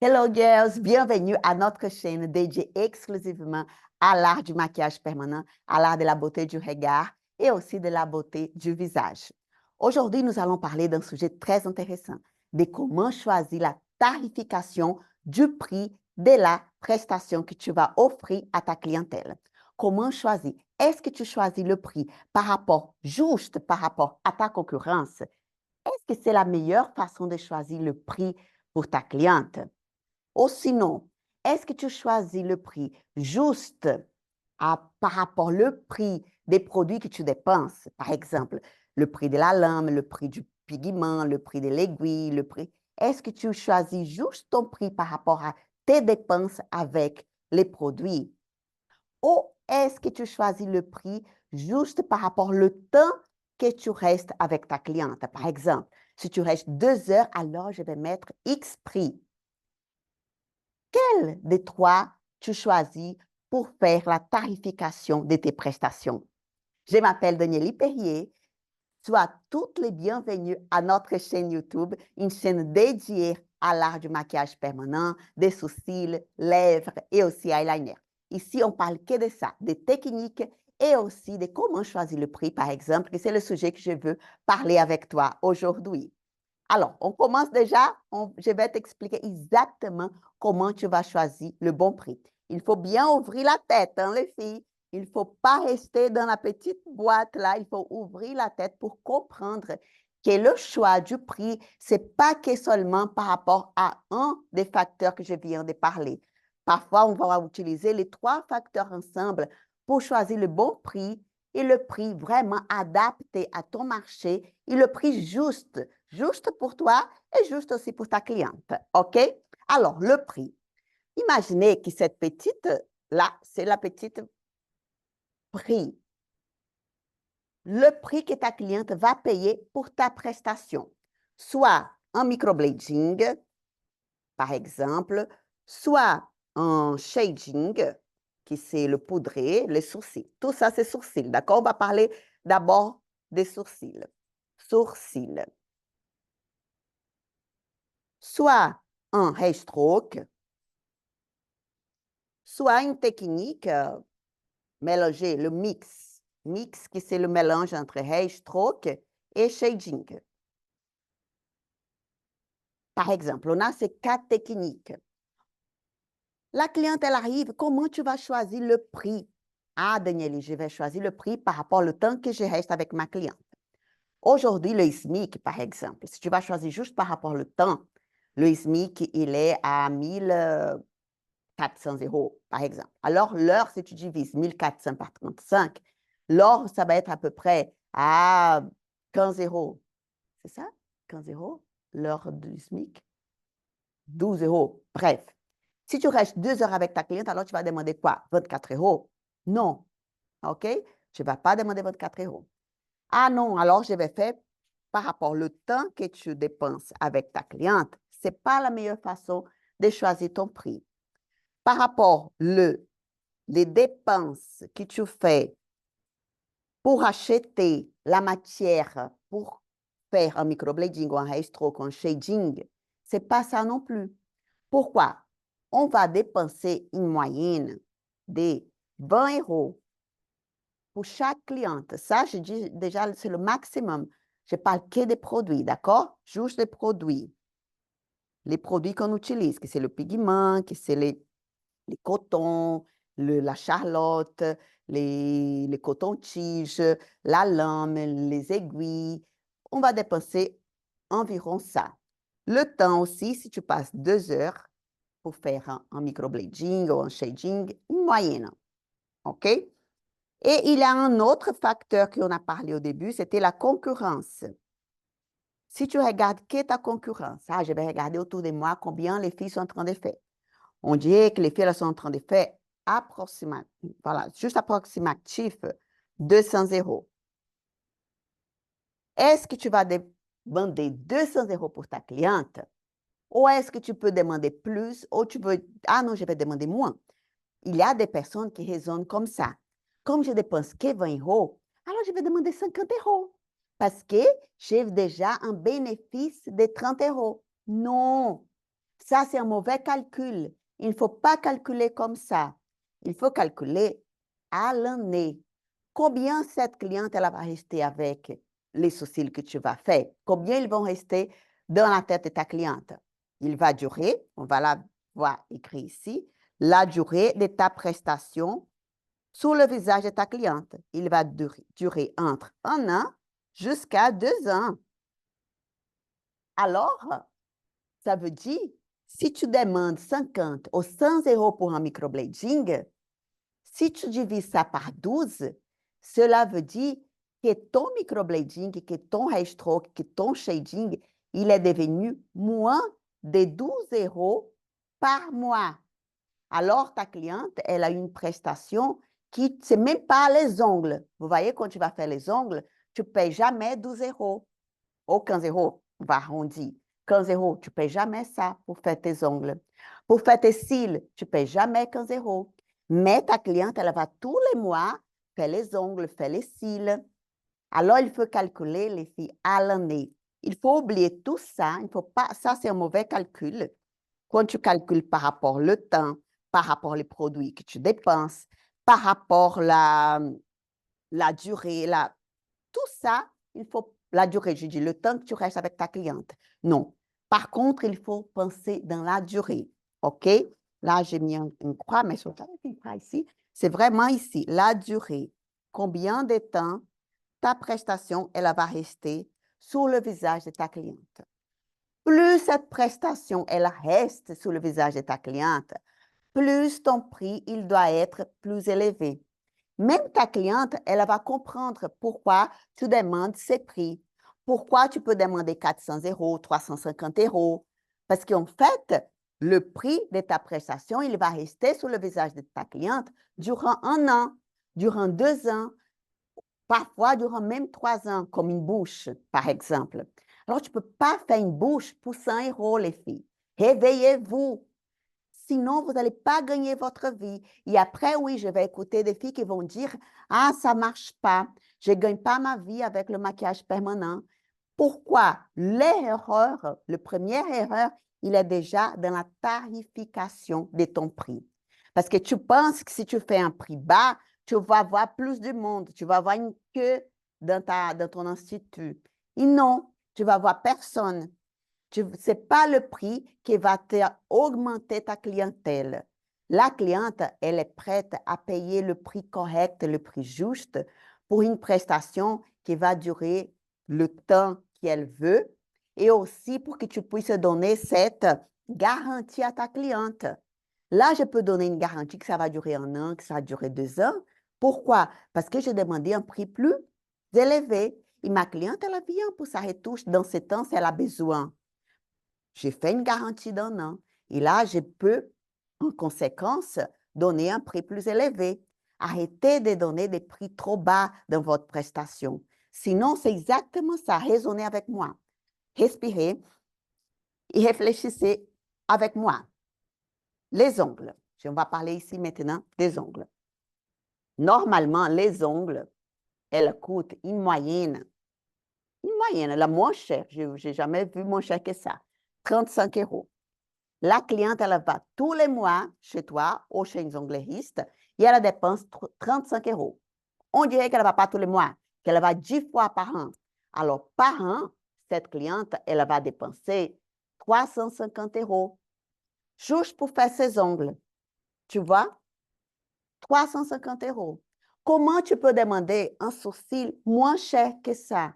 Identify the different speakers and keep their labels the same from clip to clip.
Speaker 1: Hello girls, bienvenue à notre chaîne dédiée exclusivement à l'art du maquillage permanent, à l'art de la beauté du regard et aussi de la beauté du visage. Aujourd'hui, nous allons parler d'un sujet très intéressant, de comment choisir la tarification du prix de la prestation que tu vas offrir à ta clientèle. Comment choisir? Est-ce que tu choisis le prix par rapport, juste par rapport à ta concurrence? Est-ce que c'est la meilleure façon de choisir le prix pour ta cliente? Ou sinon, est-ce que tu choisis le prix juste par rapport au prix des produits que tu dépenses? Par exemple, le prix de la lame, le prix du pigment, le prix de l'aiguille, le prix. Est-ce que tu choisis juste ton prix par rapport à tes dépenses avec les produits? Ou est-ce que tu choisis le prix juste par rapport au temps que tu restes avec ta cliente? Par exemple, si tu restes 2 heures, alors je vais mettre X prix. Quel des trois tu choisis pour faire la tarification de tes prestations? Je m'appelle Danielle Perrier. Sois toutes les bienvenues à notre chaîne YouTube, une chaîne dédiée à l'art du maquillage permanent, des sourcils, lèvres et aussi eyeliner. Ici, on parle que de ça, des techniques et aussi de comment choisir le prix, par exemple, que c'est le sujet que je veux parler avec toi aujourd'hui. Alors, on commence déjà, je vais t'expliquer exactement comment tu vas choisir le bon prix. Il faut bien ouvrir la tête, hein, les filles. Il ne faut pas rester dans la petite boîte là, il faut ouvrir la tête pour comprendre que le choix du prix, ce n'est pas que seulement par rapport à un des facteurs que je viens de parler. Parfois, on va utiliser les trois facteurs ensemble pour choisir le bon prix et le prix vraiment adapté à ton marché et le prix juste, juste pour toi et juste aussi pour ta cliente. OK? Alors, le prix. Imaginez que cette petite-là, c'est la petite prix. Le prix que ta cliente va payer pour ta prestation. Soit en microblading, par exemple, soit en shading, qui c'est le poudré, les sourcils. Tout ça, c'est sourcils, d'accord? On va parler d'abord des sourcils. Sourcils. Soit un hair stroke, soit une technique mélanger le mix. Mix, qui c'est le mélange entre hair stroke et shading. Par exemple, on a ces 4 techniques. La cliente, elle arrive, comment tu vas choisir le prix? Ah, Danielle, je vais choisir le prix par rapport au temps que je reste avec ma cliente. Aujourd'hui, le SMIC, par exemple, si tu vas choisir juste par rapport au temps, le SMIC, il est à 1 400 €, par exemple. Alors, l'heure, si tu divises 1 400 par 35, l'heure, ça va être à peu près à 15 €. C'est ça? 15 €, l'heure du SMIC? 12 €. Bref. Si tu restes 2 heures avec ta cliente, alors tu vas demander quoi? 24 €? Non. OK? Je ne vais pas demander 24 €. Ah non, alors je vais faire par rapport au temps que tu dépenses avec ta cliente. Ce n'est pas la meilleure façon de choisir ton prix. Par rapport les dépenses que tu fais pour acheter la matière pour faire un microblading ou un hair stroke ou un shading, ce n'est pas ça non plus. Pourquoi? On va dépenser une moyenne de 20 € pour chaque cliente. Ça, je dis déjà, c'est le maximum. Je parle que des produits, d'accord? Juste les produits. Les produits qu'on utilise, que c'est le pigment, que c'est les cotons, la charlotte, les cotons-tiges, la lame, les aiguilles. On va dépenser environ ça. Le temps aussi, si tu passes 2 heures pour faire un microblading ou un shading, une moyenne. OK? Et il y a un autre facteur qu'on a parlé au début, c'était la concurrence. Si tu regardes qui est ta concurrence, je vais regarder autour de moi combien les filles sont en train de faire. On dirait que les filles elles sont en train de faire juste approximatif 200 €. Est-ce que tu vas demander 200 € pour ta cliente? Ou est-ce que tu peux demander plus? Ou tu veux, ah non, je vais demander moins. Il y a des personnes qui raisonnent comme ça. Comme je dépense que 20 €, alors je vais demander 50 € parce que j'ai déjà un bénéfice de 30 €. Non, Ça, c'est un mauvais calcul. Il ne faut pas calculer comme ça. Il faut calculer à l'année. Combien cette cliente elle va rester avec les sourcils que tu vas faire? Combien ils vont rester dans la tête de ta cliente? Il va durer, on va la voir écrit ici, la durée de ta prestation sur le visage de ta cliente. Il va durer entre 1 an jusqu'à 2 ans. Alors, ça veut dire, si tu demandes 50 ou 100 euros pour un microblading, si tu divises ça par 12, cela veut dire que ton microblading, que ton hair stroke, que ton shading, il est devenu moins de 12 euros par mois. Alors, ta cliente, elle a une prestation qui, c'est même pas les ongles. Vous voyez, quand tu vas faire les ongles, tu ne payes jamais 12 euros ou 15 euros, on va arrondir. 15 euros, tu ne payes jamais ça pour faire tes ongles. Pour faire tes cils, tu ne payes jamais 15 euros. Mais ta cliente, elle va tous les mois faire les ongles, faire les cils. Alors, il faut calculer les filles à l'année. Il faut oublier tout ça. Il faut pas, ça, c'est un mauvais calcul. Quand tu calcules par rapport au temps, par rapport aux produits que tu dépenses, par rapport à la durée, tout ça, il faut la durée, je dis le temps que tu restes avec ta cliente. Non. Par contre, il faut penser dans la durée. OK? Là, j'ai mis une croix, mais sur une croix ici. C'est vraiment ici, la durée. Combien de temps ta prestation, elle va rester sur le visage de ta cliente. Plus cette prestation, elle reste sur le visage de ta cliente, plus ton prix, il doit être plus élevé. Même ta cliente, elle va comprendre pourquoi tu demandes ces prix. Pourquoi tu peux demander 400 euros, 350 euros. Parce qu'en fait, le prix de ta prestation, il va rester sur le visage de ta cliente durant 1 an, durant 2 ans, parfois durant même 3 ans, comme une bouche, par exemple. Alors, tu ne peux pas faire une bouche pour 100 euros, les filles. Réveillez-vous. Sinon, vous n'allez pas gagner votre vie. Et après, oui, je vais écouter des filles qui vont dire, ah, ça ne marche pas. Je ne gagne pas ma vie avec le maquillage permanent. Pourquoi? L'erreur, la première erreur, il est déjà dans la tarification de ton prix. Parce que tu penses que si tu fais un prix bas, tu vas avoir plus de monde, tu vas avoir une queue dans ton institut. Et non, tu vas avoir personne. Ce n'est pas le prix qui va augmenter ta clientèle. La cliente, elle est prête à payer le prix correct, le prix juste pour une prestation qui va durer le temps qu'elle veut et aussi pour que tu puisses donner cette garantie à ta cliente. Là, je peux donner une garantie que ça va durer 1 an, que ça va durer 2 ans. Pourquoi? Parce que j'ai demandé un prix plus élevé et ma cliente, elle a bien pour sa retouche dans ce temps si elle a besoin. J'ai fait une garantie d'1 an. Et là, je peux, en conséquence, donner un prix plus élevé. Arrêtez de donner des prix trop bas dans votre prestation. Sinon, c'est exactement ça. Raisonnez avec moi. Respirez et réfléchissez avec moi. Les ongles. On va parler ici maintenant des ongles. Normalement, les ongles, elles coûtent une moyenne, la moins chère. Je n'ai jamais vu moins cher que ça. 35 euros. La cliente, elle va tous les mois chez toi ou chez une ongleriste et elle dépense 35 euros. On dirait qu'elle ne va pas tous les mois, qu'elle va 10 fois par an. Alors, par an, cette cliente, elle va dépenser 350 euros juste pour faire ses ongles. Tu vois? 350 euros. Comment tu peux demander un sourcil moins cher que ça?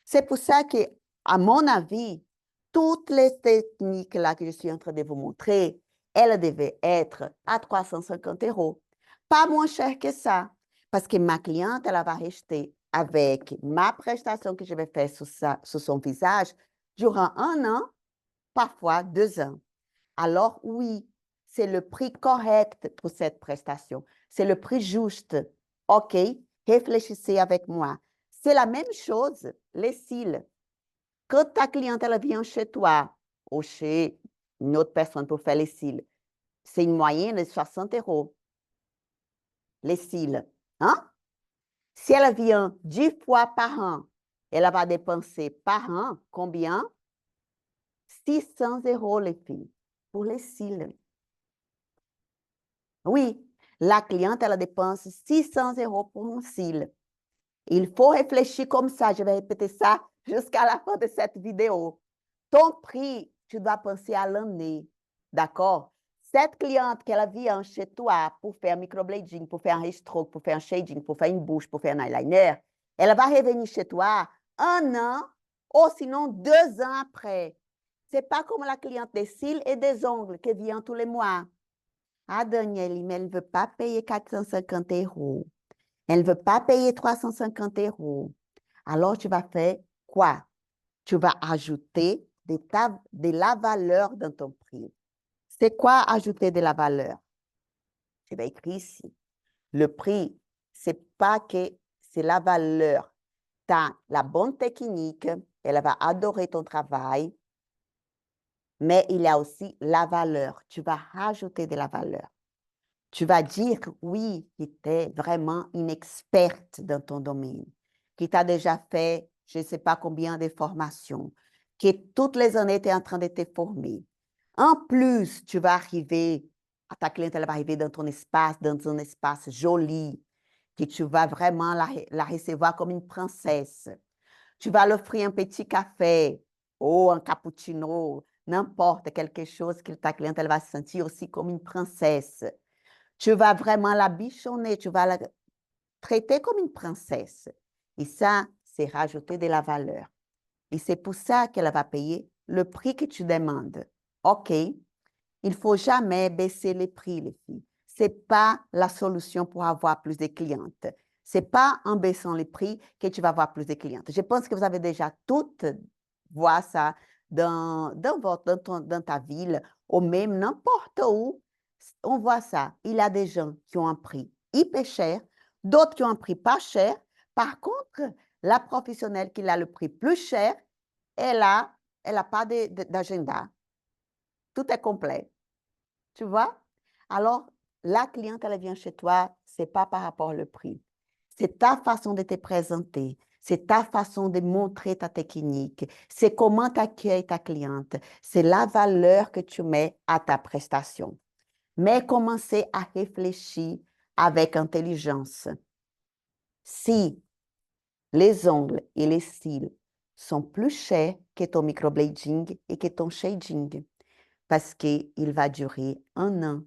Speaker 1: C'est pour ça que, à mon avis, toutes les techniques là que je suis en train de vous montrer, elles devaient être à 350 euros. Pas moins cher que ça. Parce que ma cliente, elle va rester avec ma prestation que je vais faire sur son visage durant 1 an, parfois 2 ans. Alors oui, c'est le prix correct pour cette prestation. C'est le prix juste. OK? Réfléchissez avec moi. C'est la même chose, les cils. Quand ta cliente elle vient chez toi ou chez une autre personne pour faire les cils, c'est une moyenne de 60 euros, les cils. Hein? Si elle vient 10 fois par an, elle va dépenser par an combien? 600 euros, les filles. pour les cils. Oui, la cliente, elle dépense 600 € pour un cil. Il faut réfléchir comme ça. Je vais répéter ça jusqu'à la fin de cette vidéo. Ton prix, tu dois penser à l'année. D'accord? Cette cliente qu'elle vient chez toi pour faire un microblading, pour faire un restroke, pour faire un shading, pour faire une bouche, pour faire un eyeliner, elle va revenir chez toi 1 an ou sinon 2 ans après. Ce n'est pas comme la cliente des cils et des ongles qui vient tous les mois. Ah, Danielle, mais elle ne veut pas payer 450 €. Elle ne veut pas payer 350 €. Alors, tu vas faire quoi? Tu vas ajouter de la valeur dans ton prix. C'est quoi ajouter de la valeur? Je vais écrire ici. Le prix, c'est pas que c'est la valeur. Tu as la bonne technique, elle va adorer ton travail, mais il y a aussi la valeur. Tu vas rajouter de la valeur. Tu vas dire, oui, que tu es vraiment une experte dans ton domaine, que tu as déjà fait, je ne sais pas combien de formations, que toutes les années, tu es en train de te former. En plus, tu vas arriver, ta cliente elle va arriver dans un espace joli, que tu vas vraiment la recevoir comme une princesse. Tu vas l'offrir un petit café ou un cappuccino, n'importe quelque chose que ta cliente elle va se sentir aussi comme une princesse. Tu vas vraiment la bichonner, tu vas la traiter comme une princesse. Et ça, c'est rajouter de la valeur. Et c'est pour ça qu'elle va payer le prix que tu demandes. OK, il ne faut jamais baisser les prix, les filles. Ce n'est pas la solution pour avoir plus de clientes. Ce n'est pas en baissant les prix que tu vas avoir plus de clientes. Je pense que vous avez déjà toutes vu ça dans ta ville ou même n'importe où. On voit ça. Il y a des gens qui ont un prix hyper cher, d'autres qui ont un prix pas cher. Par contre, la professionnelle qui a le prix plus cher, elle a pas d'agenda. Tout est complet. Tu vois? Alors, la cliente, elle vient chez toi, ce n'est pas par rapport au prix. C'est ta façon de te présenter, c'est ta façon de montrer ta technique, c'est comment tu accueilles ta cliente, c'est la valeur que tu mets à ta prestation. Mais commencez à réfléchir avec intelligence. Si les ongles et les cils sont plus chers que ton microblading et que ton shading, parce qu'il va durer 1 an.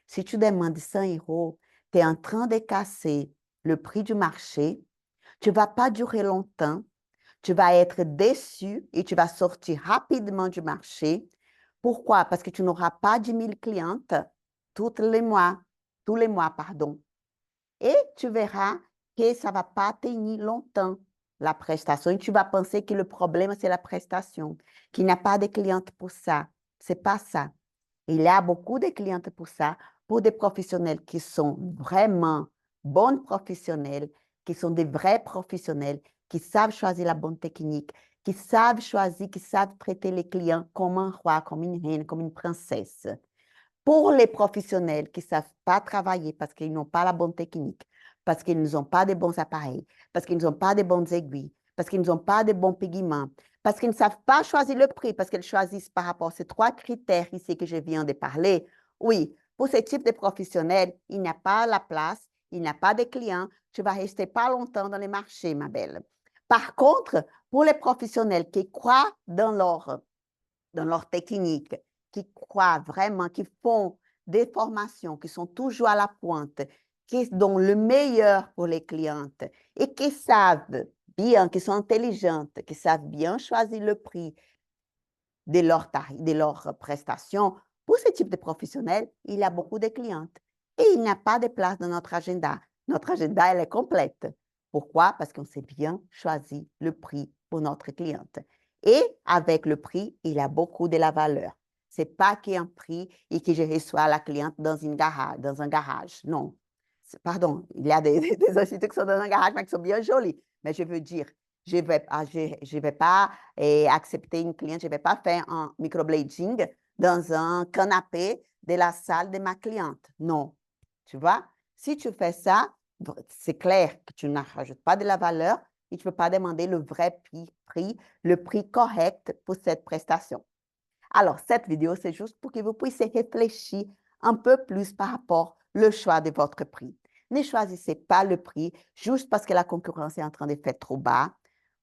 Speaker 1: Si tu demandes 100 €, tu es en train de casser le prix du marché, tu ne vas pas durer longtemps, tu vas être déçu et tu vas sortir rapidement du marché. Pourquoi? Parce que tu n'auras pas 10 000 clientes tous les mois, pardon. Et tu verras que ça ne va pas tenir longtemps, la prestation. Et tu vas penser que le problème, c'est la prestation, qu'il n'y a pas de clientes pour ça. Ce n'est pas ça. Il y a beaucoup de clientes pour ça, pour des professionnels qui sont vraiment bons professionnels, qui sont des vrais professionnels, qui savent choisir la bonne technique, qui savent choisir, qui savent traiter les clients comme un roi, comme une reine, comme une princesse. Pour les professionnels qui ne savent pas travailler parce qu'ils n'ont pas la bonne technique, parce qu'ils n'ont pas de bons appareils, parce qu'ils n'ont pas de bonnes aiguilles, parce qu'ils n'ont pas de bons pigments, parce qu'ils ne savent pas choisir le prix, parce qu'ils choisissent par rapport à ces 3 critères ici que je viens de parler, oui, pour ce type de professionnels, il n'y a pas la place, il n'y a pas de clients, tu vas rester pas longtemps dans les marchés, ma belle. Par contre, pour les professionnels qui croient dans leur technique, qui croient vraiment, qui font des formations, qui sont toujours à la pointe, qui donnent le meilleur pour les clientes et qui savent bien, qui sont intelligentes, qui savent bien choisir le prix de leurs prestations. Pour ce type de professionnels, il y a beaucoup de clientes et il n'y a pas de place dans notre agenda. Notre agenda, elle est complète. Pourquoi? Parce qu'on sait bien choisir le prix pour notre cliente. Et avec le prix, il y a beaucoup de la valeur. Ce n'est pas qu'il y a un prix et que je reçois la cliente dans un garage. Non. Pardon, il y a des instituts qui sont dans un garage, mais qui sont bien jolis. Mais je veux dire, je ne vais pas accepter une cliente, je ne vais pas faire un microblading dans un canapé de la salle de ma cliente. Non. Tu vois? Si tu fais ça, c'est clair que tu ne rajoutes pas de la valeur et tu ne peux pas demander le vrai prix, le prix correct pour cette prestation. Alors, cette vidéo, c'est juste pour que vous puissiez réfléchir un peu plus par rapport au choix de votre prix. Ne choisissez pas le prix juste parce que la concurrence est en train de faire trop bas,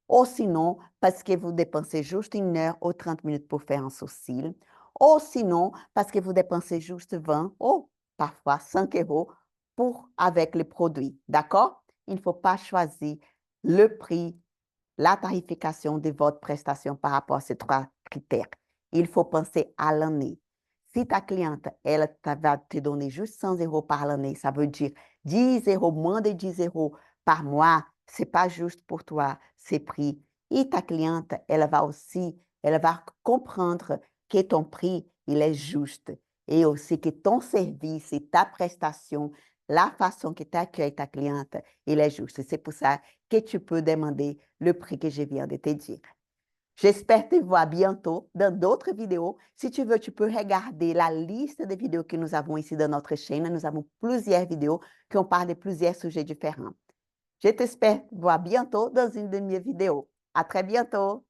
Speaker 1: ou sinon parce que vous dépensez juste 1 heure ou 30 minutes pour faire un sourcil, ou sinon parce que vous dépensez juste 20 ou parfois 5 euros avec le produit. D'accord? Il ne faut pas choisir le prix, la tarification de votre prestation par rapport à ces 3 critères. Il faut penser à l'année. Si ta cliente, elle va te donner juste 100 euros par l'année, ça veut dire 10 euros, moins de 10 euros par mois, ce n'est pas juste pour toi, ces prix. Et ta cliente, elle va comprendre que ton prix, il est juste. Et aussi que ton service et ta prestation, la façon que tu accueilles ta cliente, il est juste. C'est pour ça que tu peux demander le prix que je viens de te dire. J'espère te voir bientôt dans d'autres vidéos. Si tu veux, tu peux regarder la liste de vidéos que nous avons ici dans notre chaîne. Nous avons plusieurs vidéos qui ont parlé de plusieurs sujets différents. Je t'espère voir bientôt dans une de mes vidéos. À très bientôt!